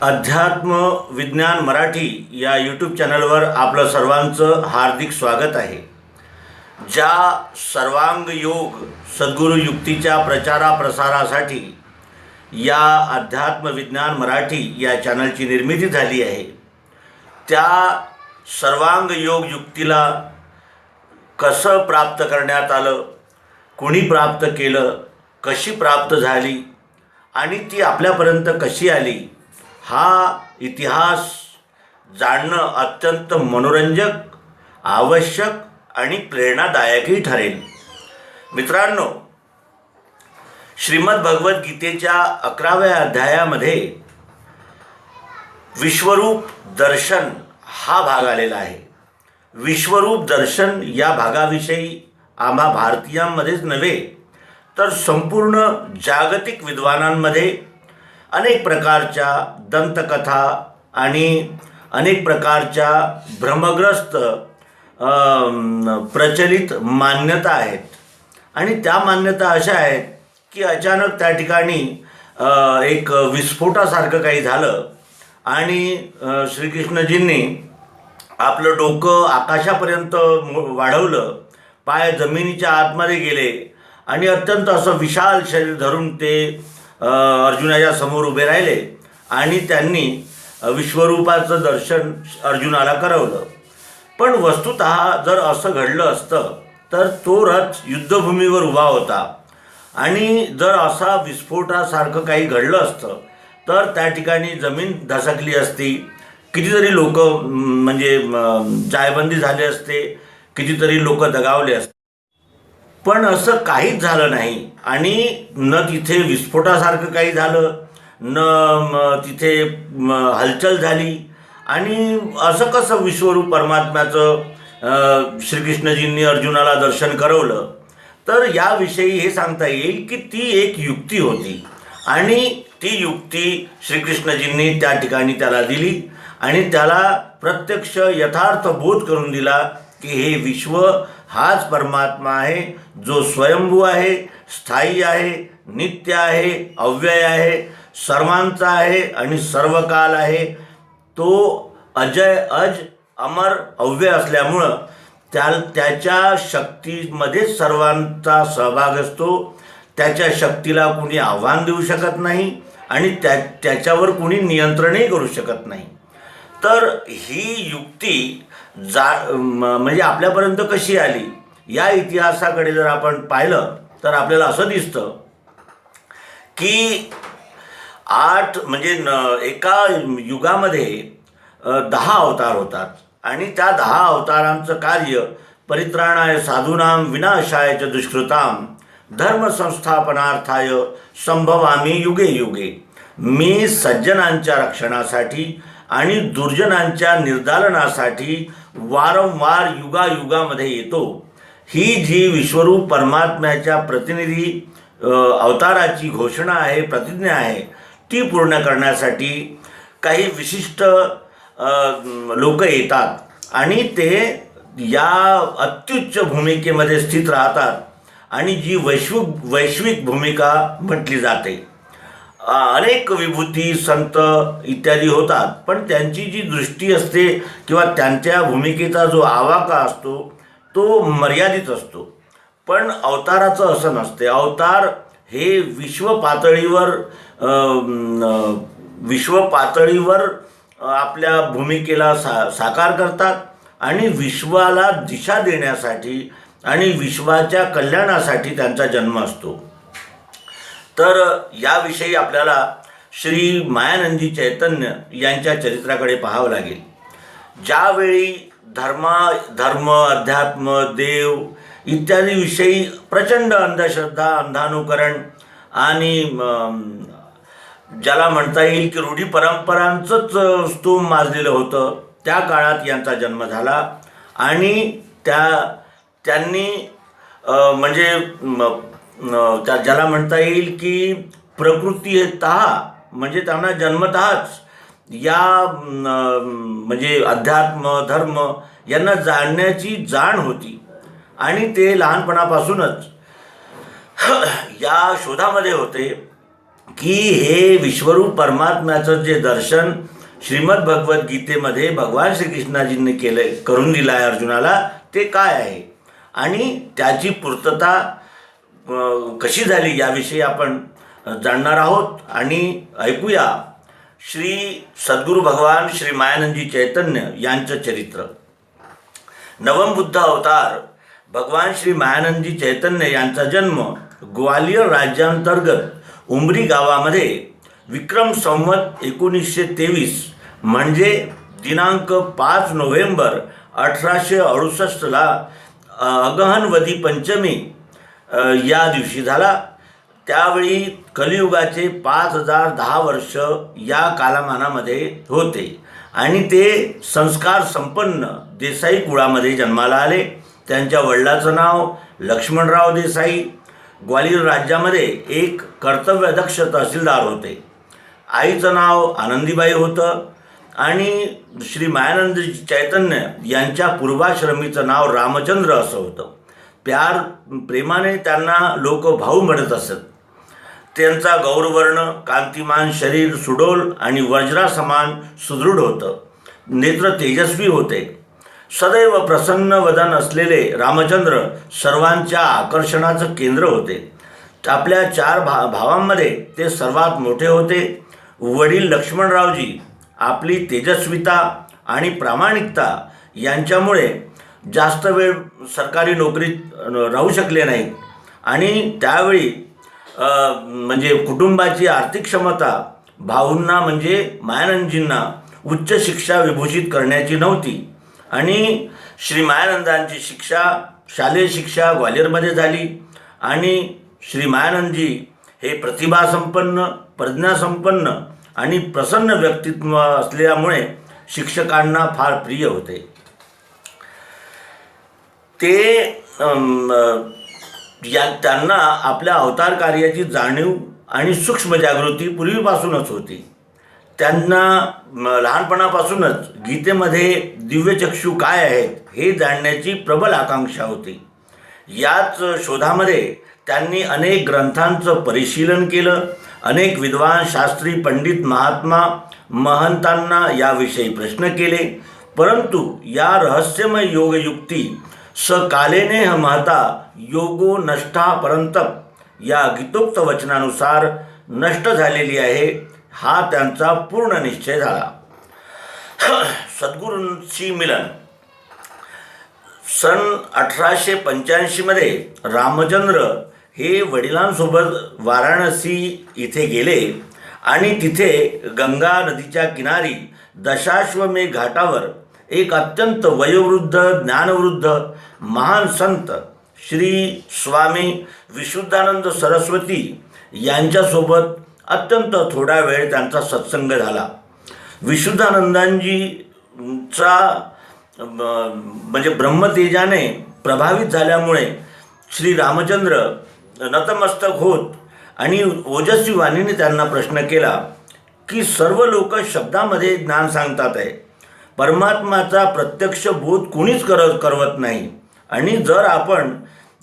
अध्यात्म विज्ञान मराठी या यूट्यूब चॅनलवर आपलं सर्वांचं हार्दिक स्वागत आहे. ज्या सर्वांग योग सद्गुरू युक्तीच्या प्रचाराप्रसारासाठी या अध्यात्म विज्ञान मराठी या चॅनलची निर्मिती झाली आहे, त्या सर्वांग योग युक्तीला कसं प्राप्त करण्यात आलं, कुणी प्राप्त केलं, कशी प्राप्त झाली आणि ती आपल्यापर्यंत कशी आली, हा इतिहास जाणणं अत्यंत मनोरंजक, आवश्यक आणि प्रेरणादायकही ठरेल. मित्रांनो, श्रीमद भगवद्गीतेच्या 11व्या अध्यायामध्ये विश्वरूप दर्शन हा भाग आलेला आहे. विश्वरूप दर्शन या भागाविषयी आम्हा भारतीयांमध्येच नव्हे तर संपूर्ण जागतिक विद्वानांमध्ये अनेक प्रकारच्या दंतकथा आणि अनेक प्रकारच्या भ्रमग्रस्त प्रचलित मान्यता आहेत. आणि त्या मान्यता अशा आहेत की अचानक त्या ठिकाणी एक विस्फोटासारखं काही झालं आणि श्रीकृष्णजींनी आपलं डोकं आकाशापर्यंत वाढवलं, पाय जमिनीच्या आतमध्ये गेले आणि अत्यंत असं विशाल शरीर धरून ते अर्जुनाच्या समोर उभे राहिले आणि त्यांनी विश्वरूपाचं दर्शन अर्जुनाला करवलं. पण वस्तुतः जर असं घडलं असतं तर तो रथ युद्धभूमीवर उभा होता आणि जर असा विस्फोटासारखं काही घडलं असतं तर त्या ठिकाणी जमीन धसकली असती, कितीतरी लोक म्हणजे जायबंदी झाले असते, कितीतरी लोक दगावले असते. पण असं काहीच झालं नाही आणि न तिथे विस्फोटासारखं काही झालं, न तिथे हलचल झाली. आणि असं कसं विश्वरूप परमात्म्याचं श्रीकृष्णजींनी अर्जुनाला दर्शन करवलं, तर याविषयी हे सांगता येईल की ती एक युक्ती होती आणि ती युक्ती श्रीकृष्णजींनी त्या ठिकाणी त्याला दिली आणि त्याला प्रत्यक्ष यथार्थ बोध करून दिला की हे विश्व हाच परमात्मा आहे, जो स्वयंभू आहे, स्थायी आहे, नित्य आहे, अव्यय आहे, सर्वांचा आहे आणि सर्वकाल आहे. तो अजय, अज, अमर, अव्यय असल्यामुळं त्याच्या शक्तीमध्ये सर्वांचा सहभाग असतो. त्याच्या शक्तीला कुणी आव्हान देऊ शकत नाही आणि त्याच्यावर कुणी नियंत्रणही करू शकत नाही. तर ही युक्ती म्हणजे आपल्यापर्यंत कशी आली या इतिहासाकडे जर आपण पाहिलं तर आपल्याला असं दिसतं की एका युगामध्ये 10 अवतार होतात आणि त्या 10 अवतारांचं कार्य परित्राणाय साधूनां विनाशाय च दुष्कृतां धर्मसंस्थापनार्थाय संभवामी युगे युगे. मी सज्जनांच्या रक्षणासाठी आणि दुर्जनांच्या निर्दालनासाठी वारंवार युगायुगामध्ये येतो. ही जी विश्वरूप परमात्म्याच्या प्रतिनिधी अवताराची घोषणा आहे, प्रतिज्ञा आहे, ती पूर्ण करण्यासाठी काही विशिष्ट लोक येतात आणि ते या अत्युच्च भूमिकेमध्ये स्थित राहतात आणि जी वैश्विक भूमिका म्हटली जाते. अनेक विभूती संत इत्यादी होतात, पण त्यांची जी दृष्टी असते किंवा त्यांच्या भूमिकेचा जो आवाका असतो तो मर्यादित असतो. पण अवताराचं असं नसते. अवतार हे विश्व पातळीवर आपल्या भूमिकेला साकार करतात आणि विश्वाला दिशा देण्यासाठी आणि विश्वाच्या कल्याणासाठी त्यांचा जन्म असतो. तर याविषयी आपल्याला श्री मायानंदी चैतन्य यांच्या चरित्राकडे पाहावं लागेल. ज्यावेळी धर्म, अध्यात्म, देव इत्यादी विषयी प्रचंड अंधश्रद्धा, अंधानुकरण आणि ज्याला म्हणता येईल की रूढी परंपरांचंच स्तूप माजलेलं होतं, त्या काळात यांचा जन्म झाला आणि त्यांनी ज्याला म्हणता येईल की प्रकृतीतः म्हणजे त्यांना जन्मतःच या अध्यात्म, धर्म यांना जाणण्याची जाण होती आणि ते लहानपणापासूनच या शोधामध्ये होते की हे विश्वरूप परमात्म्याचं जे दर्शन श्रीमद भगवद्गीतेमध्ये भगवान श्रीकृष्णाजींनी करून दिलं आहे अर्जुनाला, ते काय आहे आणि त्याची पूर्तता कशी झाली याविषयी आपण जाणणार आहोत. आणि ऐकूया श्री सद्गुरू भगवान श्री मायानंदजी चैतन्य यांचं चरित्र. नवम बुद्ध अवतार भगवान श्री मायानंदजी चैतन्य यांचा जन्म ग्वालियर राज्यांतर्गत उमरी गावामध्ये विक्रम संवत 1923 म्हणजे दिनांक 5 नोव्हेंबर 1868ला अगहनवदी पंचमी या दिवशी झाला. त्यावेळी कलियुगाचे 5010 वर्ष या कालमानामध्ये होते आणि ते संस्कार संपन्न देसाई कुळामध्ये जन्माला आले. त्यांच्या वडिलाचं नाव लक्ष्मणराव देसाई ग्वालियर राज्यामध्ये एक कर्तव्यदक्ष तहसीलदार होते. आईचं नाव आनंदीबाई होतं आणि श्री मायानंद चैतन्य यांच्या पूर्वाश्रमीचं नाव रामचंद्र असं होतं. प्रेमाने त्यांना लोक भाऊ म्हणत असत. त्यांचा गौरवर्ण, कांतिमान शरीर सुडोल आणि वज्रासमान सुदृढ होतं. नेत्र तेजस्वी होते. सदैव प्रसन्न वदन असलेले रामचंद्र सर्वांच्या आकर्षणाचं केंद्र होते. आपल्या 4 भावांमध्ये ते सर्वात मोठे होते. वडील लक्ष्मणरावजी आपली तेजस्विता आणि प्रामाणिकता यांच्यामुळे जास्त वेळ सरकारी नोकरीत राहू शकले नाहीत आणि त्यावेळी म्हणजे कुटुंबाची आर्थिक क्षमता भाऊंना म्हणजे मायानंदजींना उच्च शिक्षा विभूषित करण्याची नव्हती आणि श्री मायानंदांची शालेय शिक्षा ग्वालियरमध्ये झाली आणि श्री मायानंदजी हे प्रतिभासंपन्न, प्रज्ञासंपन्न आणि प्रसन्न व्यक्तित्व असल्यामुळे शिक्षकांना फार प्रिय होते. त्यांना आपल्या अवतार कार्याची जाणीव आणि सूक्ष्म जागृती पूर्वीपासूनच होती. त्यांना लहानपणापासूनच गीतेमध्ये दिव्यचक्षू काय आहेत हे जाणण्याची प्रबल आकांक्षा होती. याच शोधामध्ये त्यांनी अनेक ग्रंथांचं परिशीलन केलं. अनेक विद्वान, शास्त्री, पंडित, महात्मा, महंतांना याविषयी प्रश्न केले. परंतु या रहस्यमय योगयुक्ती सकालेने महता योगो नष्टा परंतप या गीतोक्त वचनानुसार नष्ट झालेली आहे, हा त्यांचा पूर्ण निश्चय झाला. सद्गुरूंशी मिलन. सन 1885 रामचंद्र हे वडिलांसोबत वाराणसी इथे गेले आणि तिथे गंगा नदीच्या किनारी दशाश्वमेध घाटावर एक अत्यंत वयोवृद्ध, ज्ञानवृद्ध महान संत श्री स्वामी विशुद्धानंद सरस्वती यांच्यासोबत अत्यंत थोडा वेळ त्यांचा सत्संग झाला. विशुद्धानंदांजीचा म्हणजे ब्रह्मतेजाने प्रभावित झाल्यामुळे श्री रामचंद्र नतमस्तक होत आणि ओजस्वी वाणीने त्यांना प्रश्न केला की सर्व लोक शब्दामध्ये ज्ञान सांगतात आहे, परमात्माचा प्रत्यक्ष बोध कुणीच करवत नाही आणि जर आपण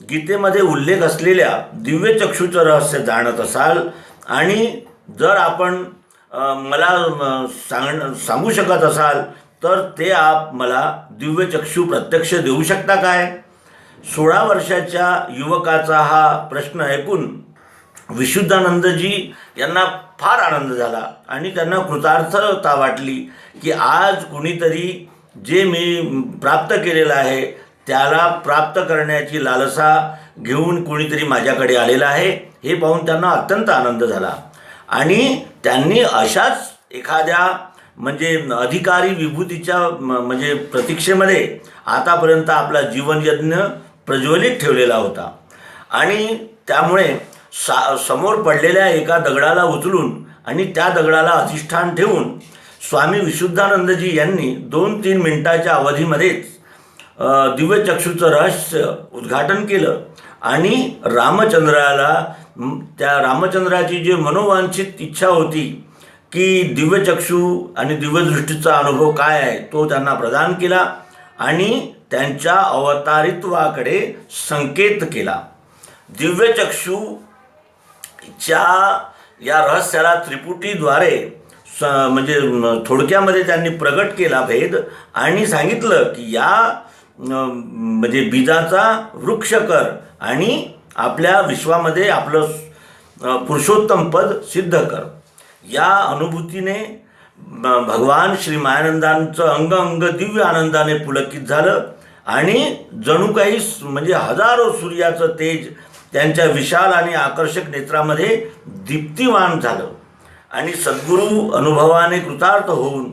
गीतेमध्ये उल्लेख असलेल्या दिव्यचक्षूचं रहस्य जाणत असाल आणि जर आपण मला सांगू शकत असाल तर ते आप मला दिव्यचक्षू प्रत्यक्ष देऊ शकता काय? 16 वर्षाच्या युवकाचा हा प्रश्न ऐकून विशुद्धानंदजी यांना फार आनंद झाला आणि त्यांना कृतार्थता वाटली की आज कुणीतरी जे मी प्राप्त केलेलं आहे त्याला प्राप्त करण्याची लालसा घेऊन कुणीतरी माझ्याकडे आलेलं आहे. हे पाहून त्यांना अत्यंत आनंद झाला आणि त्यांनी अशाच एखाद्या म्हणजे अधिकारी विभूतीच्या म्हणजे प्रतीक्षेमध्ये आतापर्यंत आपला जीवनयज्ञ प्रज्वलित ठेवलेला होता आणि त्यामुळे समोर पडलेल्या एका दगडाला उचलून आणि त्या दगडाला अधिष्ठान ठेवून स्वामी विशुद्धानंदजी यांनी 2-3 मिनिटाच्या अवधीमध्येच दिव्यचक्षूचं रहस्य उद्घाटन केलं आणि त्या रामचंद्राची जी मनोवांछित इच्छा होती की दिव्यचक्षू आणि दिव्यदृष्टीचा अनुभव काय आहे तो त्यांना प्रदान केला आणि त्यांच्या अवतारित्वाकडे संकेत केला. दिव्यचक्षूच्या या रहस्याला त्रिपुटीद्वारे म्हणजे थोडक्यामध्ये त्यांनी प्रगट केला भेद आणि सांगितलं की या म्हणजे बीजाचा वृक्ष कर आणि आपल्या विश्वामध्ये आपलं पुरुषोत्तम पद सिद्ध कर. या अनुभूतीने भगवान श्री मायानंदांचं अंग अंग दिव्य आनंदाने पुलकित झालं आणि जणू काही म्हणजे हजारो सूर्याचं तेज त्यांच्या विशाल आणि आकर्षक नेत्रामध्ये दीप्तिमान झालं. आणि सद्गुरू अनुभवाने कृतार्थ होऊन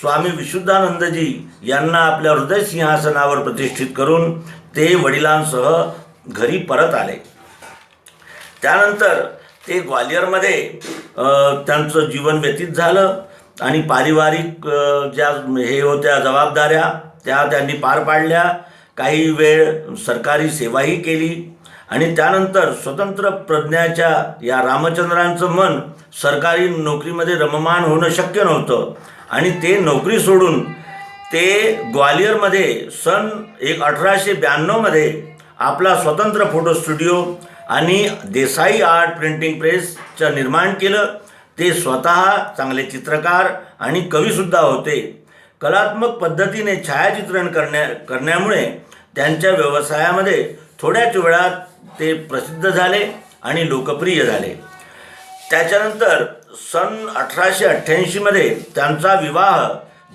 स्वामी विशुद्धानंदजी यांना आपल्या हृदय सिंहासनावर प्रतिष्ठित करून ते वडिलांसह घरी परत आले. त्यानंतर ते ग्वालियरमध्ये त्यांचं जीवन व्यतीत झालं आणि पारिवारिक ज्या हे होत्या जबाबदाऱ्या त्या त्यांनी पार पाडल्या. काही वेळ सरकारी सेवाही केली आणि त्यानंतर स्वतंत्र प्रज्ञाच्या या रामचंद्रांचं मन सरकारी नोकरीमध्ये रममाण होणं शक्य नव्हतं आणि ते नोकरी सोडून ते ग्वालियरमध्ये सन 1892मध्ये आपला स्वतंत्र फोटो स्टुडिओ आणि देसाई आर्ट प्रिंटिंग प्रेसचं निर्माण केलं. ते स्वतः चांगले चित्रकार आणि कवीसुद्धा होते. कलात्मक पद्धतीने छायाचित्रण करण्यामुळे त्यांच्या व्यवसायामध्ये थोड्याच वेळात ते प्रसिद्ध झाले आणि लोकप्रिय झाले. त्याच्यानंतर सन 1888मध्ये त्यांचा विवाह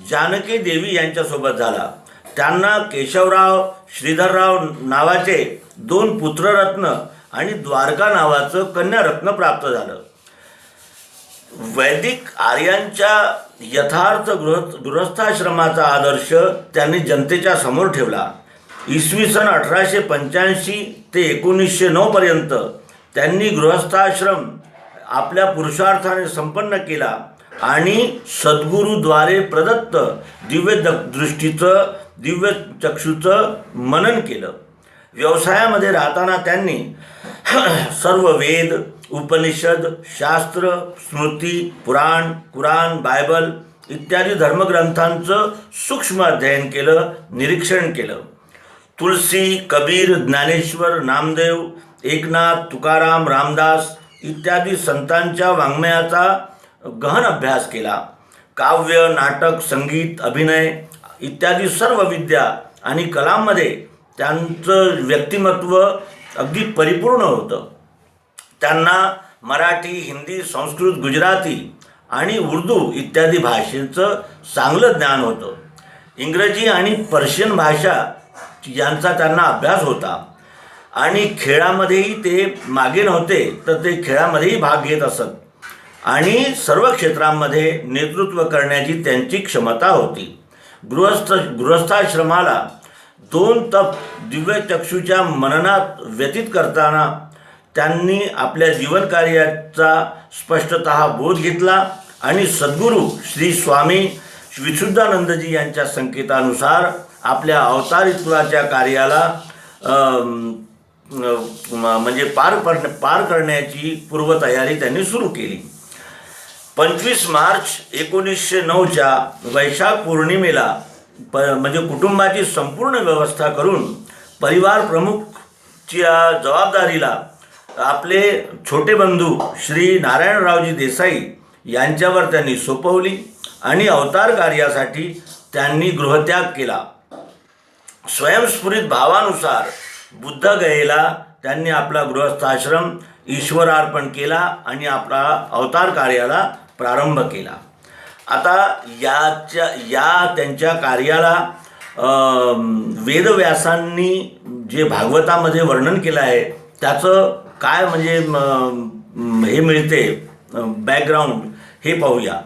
जानकी देवी यांच्यासोबत झाला. त्यांना केशवराव श्रीधरराव नावाचे 2 पुत्ररत्न आणि द्वारका नावाचं कन्यारत्न प्राप्त झालं. वैदिक आर्यांच्या यथार्थ गृहस्थाश्रमाचा आदर्श त्यांनी जनतेच्या समोर ठेवला. इसवी सन 1885 ते 1909 पर्यंत त्यांनी गृहस्थाश्रम आपल्या पुरुषार्थाने संपन्न केला आणि सद्गुरूद्वारे प्रदत्त दिव्य दृष्टीचं दिव्य चक्षुचं मनन केलं. व्यवसायामध्ये राहताना त्यांनी सर्व वेद उपनिषद शास्त्र स्मृती पुराण कुराण बायबल इत्यादी धर्मग्रंथांचं सूक्ष्म अध्ययन केलं, निरीक्षण केलं. तुलसी कबीर ज्ञानेश्वर नामदेव एकनाथ तुकाराम रामदास इत्यादी संतांच्या वाङ्मयाचा गहन अभ्यास केला. काव्य नाटक संगीत अभिनय इत्यादी सर्व विद्या आणि कलांमध्ये त्यांचं व्यक्तिमत्व अगदी परिपूर्ण होतं. त्यांना मराठी हिंदी संस्कृत गुजराती आणि उर्दू इत्यादी भाषेचं चांगलं ज्ञान होतं. इंग्रजी आणि पर्शियन भाषा यांचा त्यांना अभ्यास होता आणि खेळामध्येही ते मागे नव्हते तर ते खेळामध्येही भाग घेत असत आणि सर्व क्षेत्रांमध्ये नेतृत्व करण्याची त्यांची क्षमता होती. गृहस्थाश्रमाला 2 तप दिव्यचक्षूच्या मननात व्यतीत करताना त्यांनी आपल्या जीवनकार्याचा स्पष्टतः बोध घेतला आणि सद्गुरू श्री स्वामी विशुद्धानंदजी यांच्या संकेतानुसार आपल्या अवतारित्वाच्या कार्याला म्हणजे पार करण्याची पूर्वतयारी त्यांनी सुरू केली. 25 मार्च 1909च्या वैशाख पौर्णिमेला म्हणजे कुटुंबाची संपूर्ण व्यवस्था करून परिवार प्रमुखच्या जबाबदारीला आपले छोटे बंधू श्री नारायणरावजी देसाई यांच्यावर त्यांनी सोपवली आणि अवतार कार्यासाठी त्यांनी गृहत्याग केला. स्वयंस्फुरित भावानुसार बुद्धगयेला त्यांनी आपला गृहस्थाश्रम ईश्वरार्पण केला आणि आपला अवतार कार्याला प्रारंभ केला. आता या त्यांच्या कार्याला वेदव्यासांनी जे भागवतामध्ये वर्णन केलं आहे त्याचं काय म्हणजे हे मिळते बॅकग्राऊंड हे पाहूया.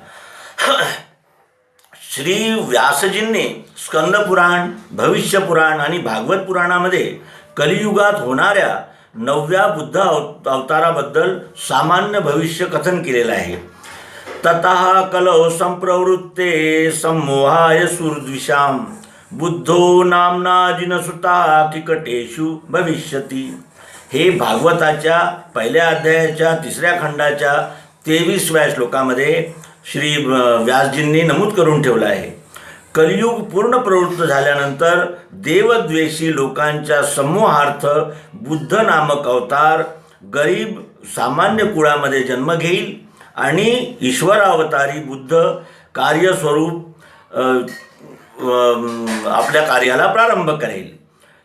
श्री व्यासजींनी स्कंदपुराण भविष्यपुराण आणि भागवत पुराणामध्ये कलियुगात होणाऱ्या 9व्या बुद्ध अवताराबद्दल सामान्य भविष्य कथन केलेलं आहे. ततः कलौ संप्रवृत्ते सम्मोहाय सुरद्विषां बुद्धो नाम्ना जिनसुता किकटेषु भविष्यति. हे भागवताच्या 1ल्या अध्यायाच्या 3ऱ्या खंडाच्या 23व्या श्लोकामध्ये श्री व्यासजींनी नमूद करून ठेवलं आहे. कलियुग पूर्ण प्रवृत्त झाल्यानंतर देवद्वेषी लोकांच्या समूहार्थ बुद्ध नामक अवतार गरीब सामान्य कुळामध्ये जन्म घेईल आणि ईश्वरावतारी बुद्ध कार्यस्वरूप आपल्या कार्याला प्रारंभ करेल.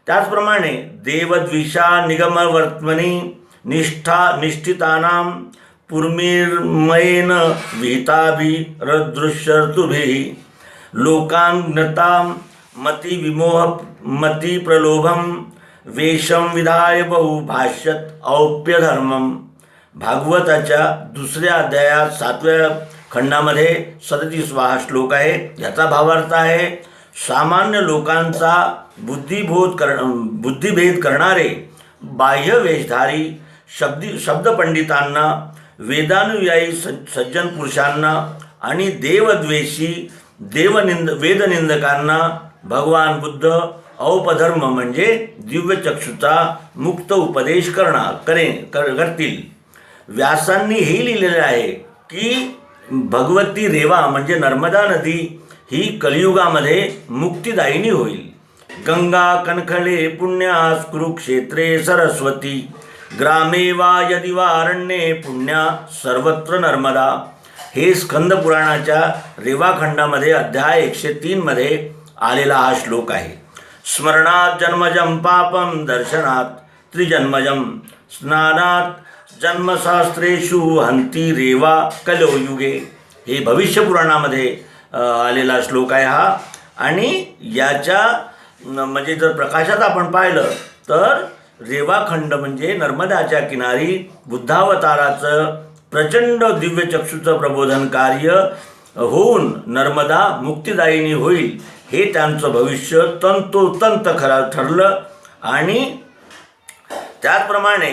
त्याचप्रमाणे देवद्विषा निगमवर्त्मनी निष्ठितानां पूर्मिर्मयेन विहिताभिरदृश्यर्तुभिः लोकान्नतां मतिप्रलोभं वेषं विधाय बहु भाष्यत औप्यधर्मम. भागवताच्या दुसऱ्या अध्यायात 7व्या खंडामध्ये 37वा हा श्लोक आहे. याचा भावार्थ आहे, सामान्य लोकांचा बुद्धिभेद करणारे बाह्य वेशधारी शब्दपंडितांना, वेदानुयायी सज्जन पुरुषांना आणि देवद्वेषी वेदनिंदकांना भगवान बुद्ध औपधर्म म्हणजे दिव्यचक्षुचा मुक्त उपदेश करतील. व्यासांनी हे लिहिलेले आहे की भगवती रेवा म्हणजे नर्मदा नदी ही कलियुगामध्ये मुक्तिदायिनी होईल. गंगा कनखले पुण्यास कुरुक्षेत्रे सरस्वती ग्रामे वा यदि वा अरण्ये पुण्या सर्वत्र नर्मदा. हे स्कंद पुराणाच्या रेवाखंडामध्ये अध्याय 103 मध्ये आलेला हा श्लोक आहे. स्मरणात जन्मजं पापं दर्शनात त्रिजन्मजं स्नानात जन्मशास्त्रेषु हंती रेवा कलो युगे. हे भविष्य पुराणामध्ये आलेला श्लोक आहे हा. आणि याच्या म्हणजे जर प्रकाशात आपण पाहिलं तर रेवाखंड म्हणजे नर्मदाच्या किनारी बुद्धावताराचं प्रचंड दिव्यचक्षुचं प्रबोधन कार्य होऊन नर्मदा मुक्तिदायिनी होईल हे त्यांचं भविष्य तंतोतंत खरं ठरलं. आणि त्याचप्रमाणे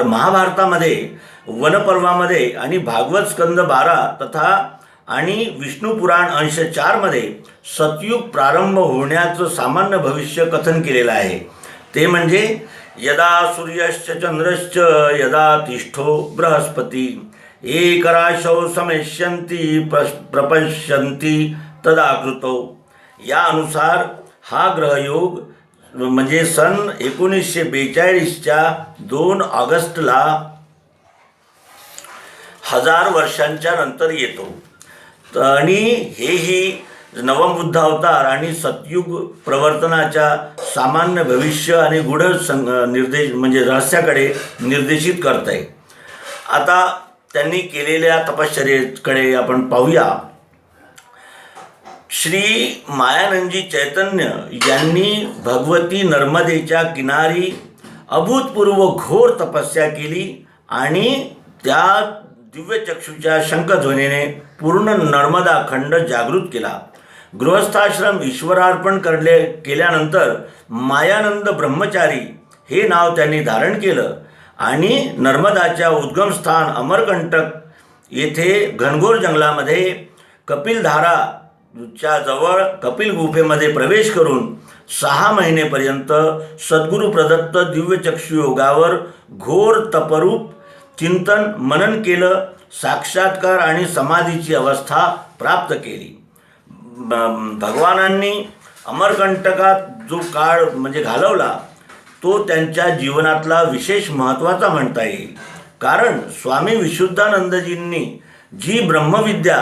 महाभारतामध्ये वनपर्वामध्ये आणि भागवत स्कंद 12 तथा आणि विष्णू पुराण अंश 4 मध्ये सतयुग प्रारंभ होण्याचं सामान्य भविष्य कथन केलेलं आहे. ते म्हणजे यदा सूर्यश्च चंद्रश्च यदा तिष्ठो बृहस्पती एकराशौ समेष्यन्ति प्रपश्यन्ति तदाकृतो. यानुसार हा ग्रहयोग म्हणजे सन 1942च्या 2 ऑगस्टला 1000 वर्षांच्या नंतर येतो. आणि हेही नवम बुद्ध अवतार आणि सतयुग प्रवर्तनाच्या सामान्य भविष्य आणि गूढ निर्देश म्हणजे रहस्याकडे निर्देशित करत आहे. आता त्यांनी केलेल्या तपश्चर्येकडे आपण पाहूया. श्री मायानंदजी चैतन्य यांनी भगवती नर्मदेच्या किनारी अभूतपूर्व घोर तपस्या केली आणि त्या दिव्यचक्षुच्या शंखध्वनीने पूर्ण नर्मदा खंड जागृत केला. गृहस्थाश्रम ईश्वरार्पण केल्यानंतर मायानंद ब्रह्मचारी हे नाव त्यांनी धारण केलं आणि नर्मदाच्या उद्गमस्थान अमरकंटक येथे घनघोर जंगलामध्ये कपिलधाराच्या जवळ कपिल गुफेमध्ये प्रवेश करून 6 महिनेपर्यंत सद्गुरू प्रदत्त दिव्यचक्षु योगावर घोर तपरूप चिंतन मनन केलं. साक्षात्कार आणि समाधीची अवस्था प्राप्त केली. भगवानांनी अमरकंटकात जो काळ म्हणजे घालवला तो त्यांच्या जीवनातला विशेष महत्त्वाचा म्हणता येईल. कारण स्वामी विशुद्धानंदजींनी जी ब्रह्मविद्या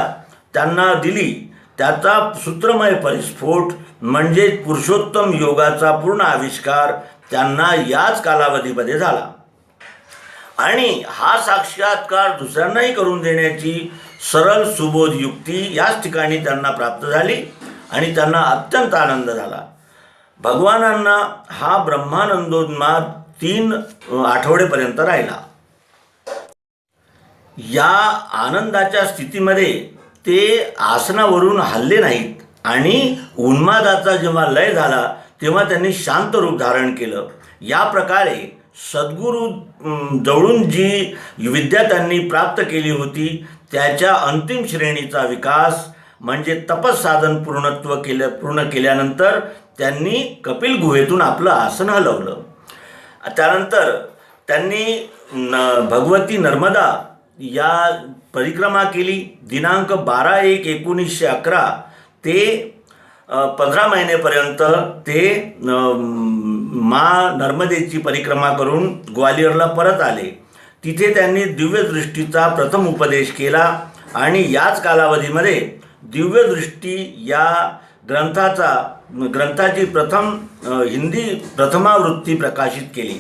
त्यांना दिली त्याचा सूत्रमय परिस्फोट म्हणजे पुरुषोत्तम योगाचा पूर्ण आविष्कार त्यांना याच कालावधीमध्ये झाला. आणि हा साक्षात्कार दुसऱ्यांनाही करून देण्याची सरळ सुबोध युक्ती याच ठिकाणी त्यांना प्राप्त झाली आणि त्यांना अत्यंत आनंद झाला. भगवानांना हा ब्रह्मानंदोन्माद 3 आठवडेपर्यंत राहिला. या आनंदाच्या स्थितीमध्ये ते आसनावरून हलले नाहीत आणि उन्मादाचा जेव्हा लय झाला तेव्हा त्यांनी शांत रूप धारण केलं. या प्रकारे सद्गुरू जवळून जी विद्या त्यांनी प्राप्त केली होती त्याच्या अंतिम श्रेणीचा विकास म्हणजे तपसाधन पूर्ण केल्यानंतर त्यांनी कपिल गुहेतून आपलं आसन हलवलं. त्यानंतर त्यांनी भगवती नर्मदा या परिक्रमा केली. दिनांक 12/1/1911 ते 15 महिनेपर्यंत ते नर्मदेची परिक्रमा करून ग्वालियरला परत आले. तिथे त्यांनी दिव्यदृष्टीचा प्रथम उपदेश केला आणि याच कालावधीमध्ये दिव्यदृष्टी या ग्रंथाची हिंदी प्रथमावृत्ती प्रकाशित केली.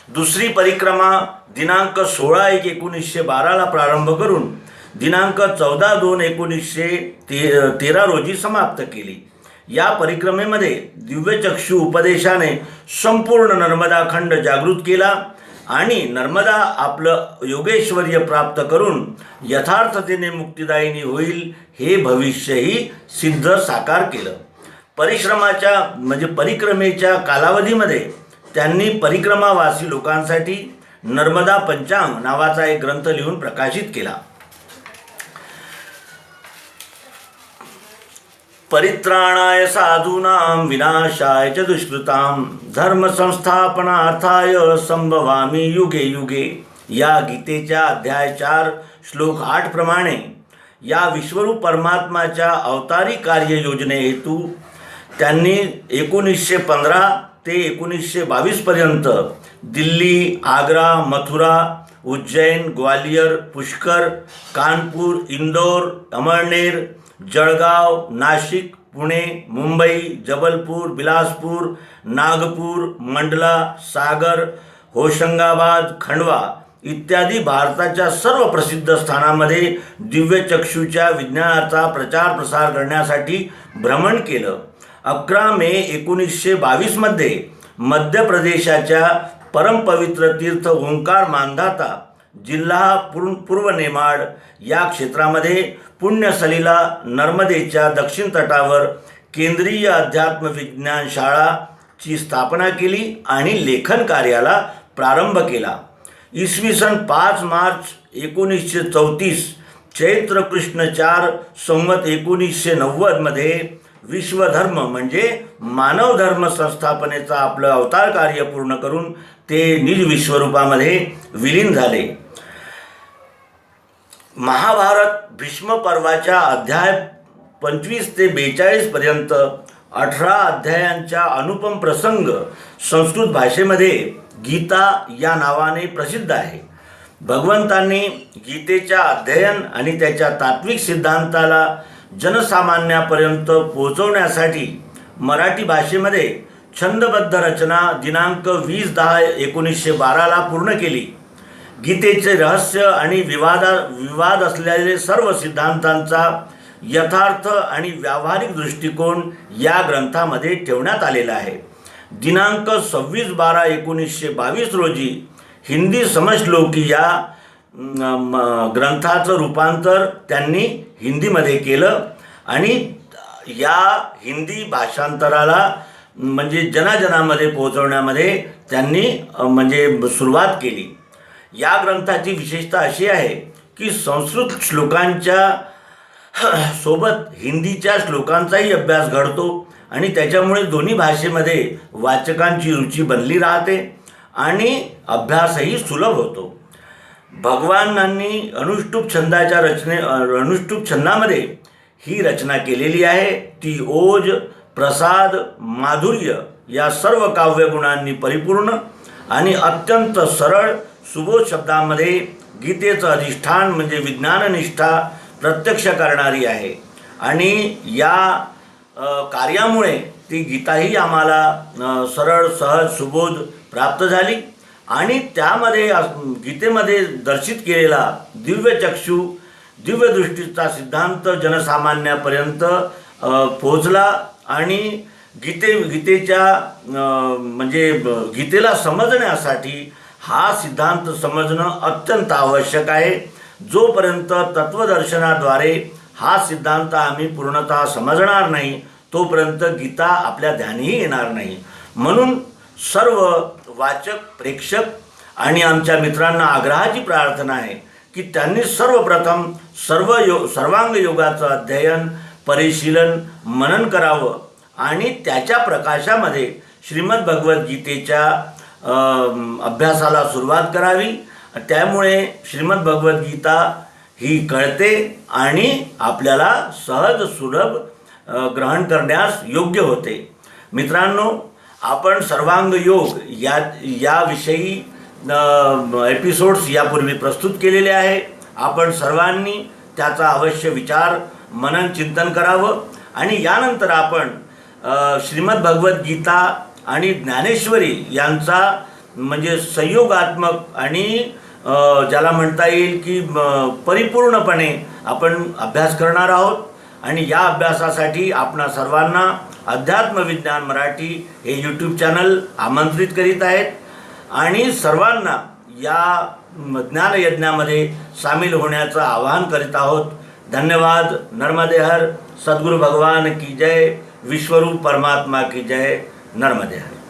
दुसरी परिक्रमा दिनांक 16/1/1912 प्रारंभ करून दिनांक 14/2/1913 रोजी समाप्त केली. या परिक्रमेमध्ये दिव्यचक्षु उपदेशाने संपूर्ण नर्मदा खंड जागृत केला आणि नर्मदा आपलं योगेश्वर्य प्राप्त करून यथार्थतेने मुक्तिदायिनी होईल हे भविष्यही सिद्ध साकार केलं. परिक्रमेच्या कालावधीमध्ये त्यांनी परिक्रमावासी लोकांसाठी नर्मदा पंचांग नावाचा एक ग्रंथ लिहून प्रकाशित केला. परित्राणाय साधूनां विनाशाय च दुष्कृतां धर्म संस्थापनार्थाय संभवामी युगे युगे. या गीतेच्या अध्याय 4 श्लोक 8 प्रमाणे या विश्वरूप परमात्माच्या अवतारी कार्य योजने हेतू त्यांनी 1915 ते 1922 पर्यंत दिल्ली, आग्रा, मथुरा, उज्जैन, ग्वालियर, पुष्कर, कानपूर, इंदौर, अमळनेर, जळगाव, नाशिक, पुणे, मुंबई, जबलपूर, बिलासपूर, नागपूर, मंडला, सागर, होशंगाबाद, खंडवा इत्यादी भारताच्या सर्व प्रसिद्ध स्थानांमध्ये दिव्यचक्षुच्या विज्ञानाचा प्रचार प्रसार करण्यासाठी भ्रमण केलं. 11 मे 1922 मध्ये मध्य प्रदेशाच्या परमपवित्र तीर्थ ओंकार मांधाता जिल्हा पूर्व नेमाड या क्षेत्रामध्ये पुण्यसलीला नर्मदेच्या दक्षिण तटावर केंद्रीय अध्यात्म विज्ञान शाळाची स्थापना केली आणि लेखन कार्याला प्रारंभ केला. इसवी सन 5 मार्च 1934 चैत्र कृष्ण 4 संवत 1990 मध्ये विश्वधर्म म्हणजे मानव धर्म संस्थापनेचा आपलं अवतार कार्य पूर्ण करून ते निज विश्वरूपामध्ये विलीन झाले. महाभारत भीष्म पर्वाच्या अध्याय 25 ते 42 पर्यंत 18 अध्यायांच्या अनुपम प्रसंग संस्कृत भाषेमध्ये गीता या नावाने प्रसिद्ध आहे. भगवंतांनी गीतेच्या अध्ययन आणि त्याच्या तात्विक सिद्धांताला जनसामान्यापर्यंत पोहोचवण्यासाठी मराठी भाषेमध्ये छंदबद्ध रचना दिनांक 20/10/1912 पूर्ण केली. गीतेचे रहस्य आणि विवाद असलेले सर्व सिद्धांतांचा यथार्थ आणि व्यावहारिक दृष्टिकोन या ग्रंथामध्ये ठेवण्यात आलेला आहे. दिनांक 26/12/1922 रोजी हिंदी समश्लोकी या ग्रंथाचं रूपांतर त्यांनी हिंदीमध्ये केलं आणि या हिंदी भाषांतराला म्हणजे जनाजनामध्ये पोहोचवण्यामध्ये त्यांनी सुरुवात केली. या ग्रंथाची विशेषता अशी आहे की संस्कृत श्लोकांच्या सोबत हिंदीच्या श्लोकांचाही अभ्यास घडतो आणि त्याच्यामुळे दोन्ही भाषेमध्ये वाचकांची रुची बनली राहते आणि अभ्यासही सुलभ होतो. भगवानांनी अनुष्टुप छंदामध्ये ही रचना केलेली आहे. ती ओज, प्रसाद, माधुर्य या सर्व काव्यगुणांनी परिपूर्ण आणि अत्यंत सरळ सुबोध शब्दांमध्ये गीतेचं अधिष्ठान म्हणजे विज्ञाननिष्ठा प्रत्यक्ष करणारी आहे. आणि या कार्यामुळे ती गीताही आम्हाला सरळ, सहज, सुबोध प्राप्त झाली आणि त्यामध्ये गीतेमध्ये दर्शित केलेला दिव्यदृष्टीचा सिद्धांत जनसामान्यापर्यंत पोहोचला आणि गीतेला समजण्यासाठी हा सिद्धांत समजणं अत्यंत आवश्यक आहे. जोपर्यंत तत्वदर्शनाद्वारे हा सिद्धांत आम्ही पूर्णतः समजणार नाही तोपर्यंत गीता आपल्या ध्यानीही येणार नाही. म्हणून सर्व वाचक, प्रेक्षक आणि आमच्या मित्रांना आग्रहाची प्रार्थना आहे की त्यांनी सर्वप्रथम सर्वांग योगाचं अध्ययन, परिशीलन, मनन करावं आणि त्याच्या प्रकाशामध्ये श्रीमद भगवद्गीतेच्या अभ्यासाला सुरुवात करावी. त्यामुळे श्रीमद भगवद्गीता ही कळते आणि आपल्याला सहज सुलभ ग्रहण करण्यास योग्य होते. मित्रांनो, आपण सर्वांग योग याविषयी एपिसोड्स यापूर्वी प्रस्तुत केलेले आहे. आपण सर्वांनी त्याचा अवश्य विचार मनन चिंतन करावं आणि यानंतर आपण श्रीमद भगवद्गीता आणि ज्ञानेश्वरी यांचा म्हणजे संयोगात्मक आणि ज्याला म्हणता येईल की परिपूर्णपणे आपण अभ्यास करणार आहोत. आणि या अभ्यासासाठी आपणा सर्वांना अध्यात्म विज्ञान मराठी हे यूट्यूब चॅनल आमंत्रित करीत आहेत आणि सर्वांना या ज्ञानयज्ञामध्ये सामील होण्याचं आवाहन करीत आहोत. धन्यवाद. नर्मदे हर. सद्गुरु भगवान की जय. विश्वरूप परमात्मा की जय. नर्मदे हर.